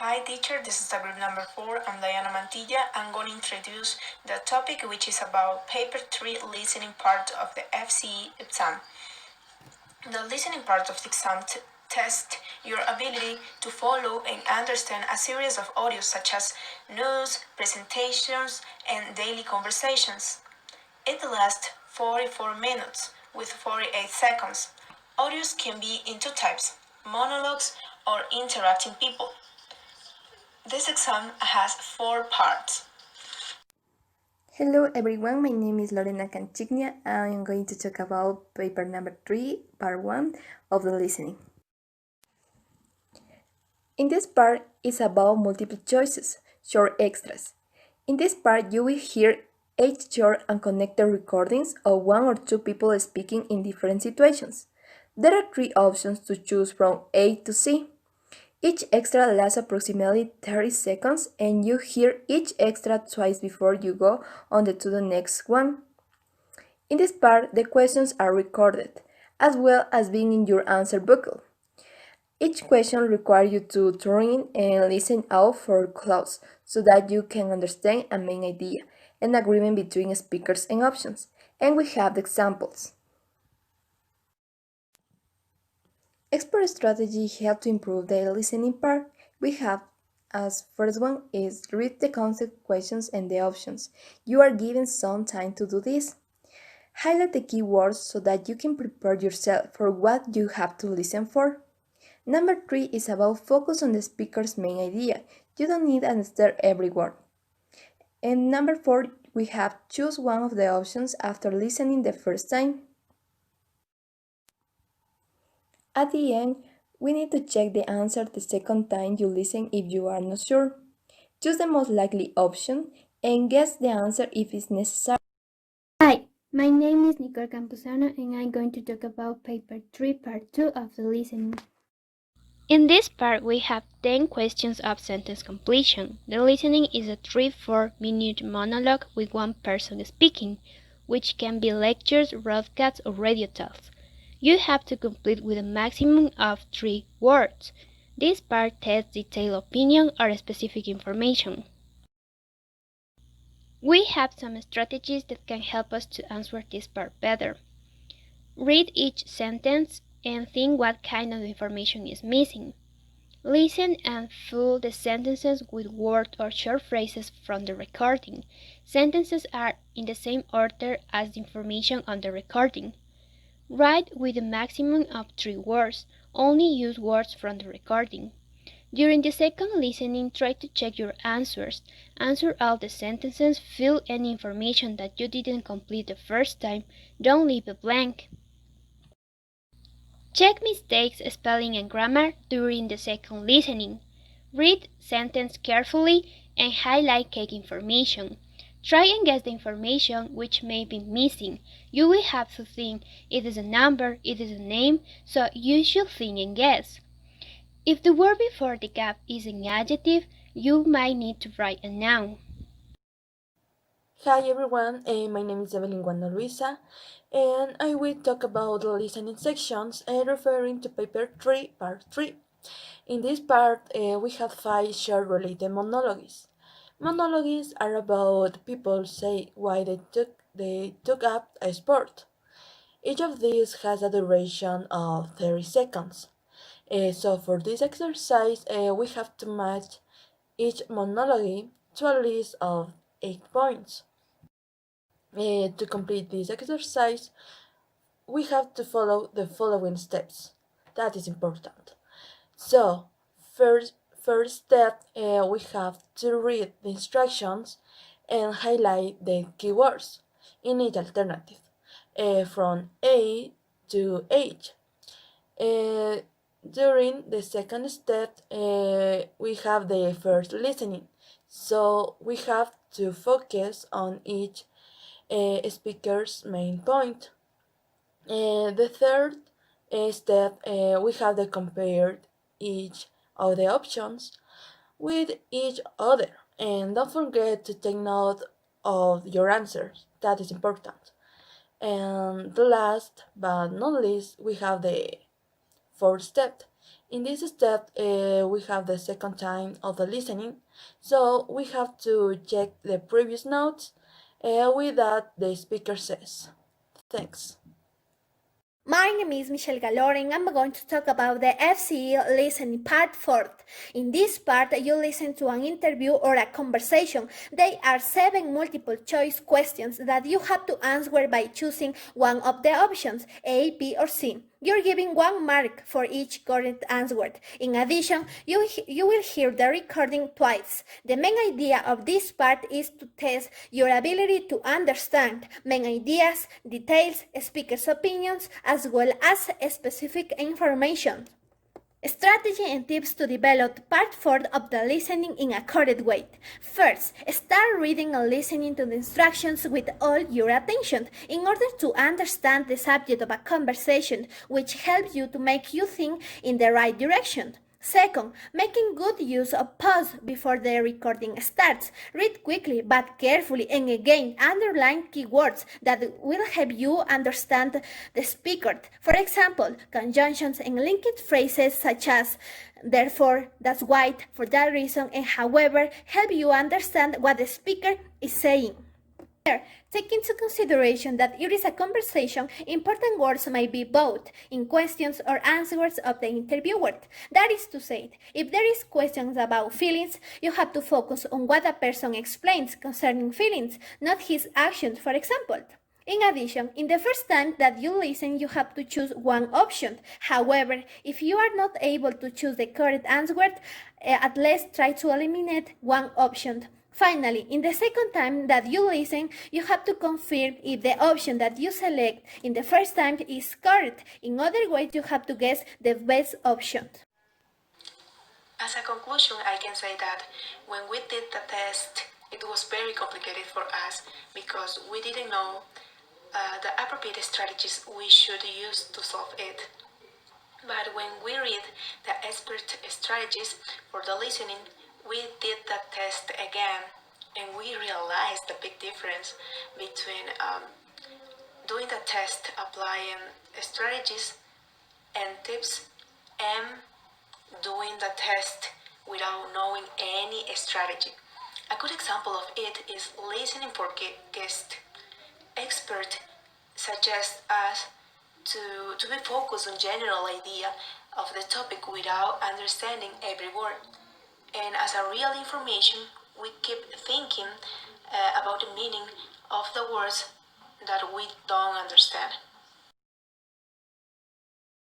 Hi teacher, this is the group number 4. I'm Diana Mantilla. I'm going to introduce the topic which is about paper 3 listening part of the FCE exam. The listening part of the exam tests your ability to follow and understand a series of audios such as news, presentations, and daily conversations. It lasts 44 minutes with 48 seconds. Audios can be in two types, monologues or interacting people. This exam has 4 parts. Hello everyone, my name is Lorena Canchignia. I am going to talk about paper number 3, part 1 of the listening. In this part, it's about multiple choices, short extras. In this part, you will hear 8 short and connected recordings of 1 or 2 people speaking in different situations. There are 3 options to choose from A to C. Each extra lasts approximately 30 seconds and you hear each extra twice before you go on to the next one. In this part, the questions are recorded, as well as being in your answer booklet. Each question requires you to turn in and listen out for clues so that you can understand a main idea, an agreement between speakers and options. And we have the examples. Expert strategy help to improve the listening part. We have as first one is read the concept questions and the options. You are given some time to do this. Highlight the keywords so that you can prepare yourself for what you have to listen for. Number 3 is about focus on the speaker's main idea. You don't need to understand every word. And number 4, we have choose one of the options after listening the first time. At the end, we need to check the answer the second time you listen if you are not sure. Choose the most likely option and guess the answer if it's necessary. Hi, my name is Nicole Campuzano and I'm going to talk about paper 3 part 2 of the listening. In this part, we have 10 questions of sentence completion. The listening is a 3-4 minute monologue with one person speaking, which can be lectures, broadcasts, or radio talks. You have to complete with a maximum of 3 words. This part tests detailed opinion or specific information. We have some strategies that can help us to answer this part better. Read each sentence and think what kind of information is missing. Listen and fill the sentences with words or short phrases from the recording. Sentences are in the same order as the information on the recording. Write with a maximum of 3 words. Only use words from the recording. During the second listening, try to check your answers. Answer all the sentences, fill any information that you didn't complete the first time. Don't leave it blank. Check mistakes, spelling, and grammar during the second listening. Read sentence carefully and highlight key information. Try and guess the information which may be missing. You will have to think it is a number, it is a name, so you should think and guess. If the word before the gap is an adjective, you might need to write a noun. Hi everyone, my name is Evelyn Wanda Luisa, and I will talk about the listening sections referring to paper 3, part 3. In this part, we have 5 short related monologues. Monologues are about people say why they took up a sport. Each of these has a duration of 30 seconds. So for this exercise, we have to match each monologue to a list of 8 points. To complete this exercise, we have to follow the following steps. That is important. So, first step, we have to read the instructions and highlight the keywords in each alternative, from A to H. During the second step, we have the first listening. So we have to focus on each speaker's main point. The third step, we have to compare each of the options with each other. And don't forget to take note of your answers. That is important. And the last but not least, we have the fourth step. In this step, we have the second time of the listening, so we have to check the previous notes with that the speaker says. Thanks. My name is Michelle Galore and I'm going to talk about the FCE listening part 4. In this part, you listen to an interview or a conversation. There are 7 multiple choice questions that you have to answer by choosing one of the options, A, B, or C. You're giving 1 mark for each correct answer. In addition, you will hear the recording twice. The main idea of this part is to test your ability to understand main ideas, details, speakers' opinions, as well as specific information. Strategy and tips to develop part 4 of the listening in a correct way. First, start reading and listening to the instructions with all your attention in order to understand the subject of a conversation, which helps you to make you think in the right direction. Second, making good use of pause before the recording starts. Read quickly but carefully and again underline keywords that will help you understand the speaker. For example, conjunctions and linked phrases such as therefore, that's why, for that reason, and however help you understand what the speaker is saying. Take into consideration that it is a conversation, important words may be both in questions or answers of the interviewer. That is to say, if there is questions about feelings, you have to focus on what a person explains concerning feelings, not his actions, for example. In addition, in the first time that you listen, you have to choose one option. However, if you are not able to choose the correct answer, at least try to eliminate one option. Finally, in the second time that you listen, you have to confirm if the option that you select in the first time is correct. In other words, you have to guess the best option. As a conclusion, I can say that when we did the test, it was very complicated for us because we didn't know the appropriate strategies we should use to solve it. But when we read the expert strategies for the listening, we did the test again and we realized the big difference between doing the test, applying strategies and tips, and doing the test without knowing any strategy. A good example of it is listening for guests. Expert suggest us to be focused on general idea of the topic without understanding every word. And as a real information, we keep thinking about the meaning of the words that we don't understand.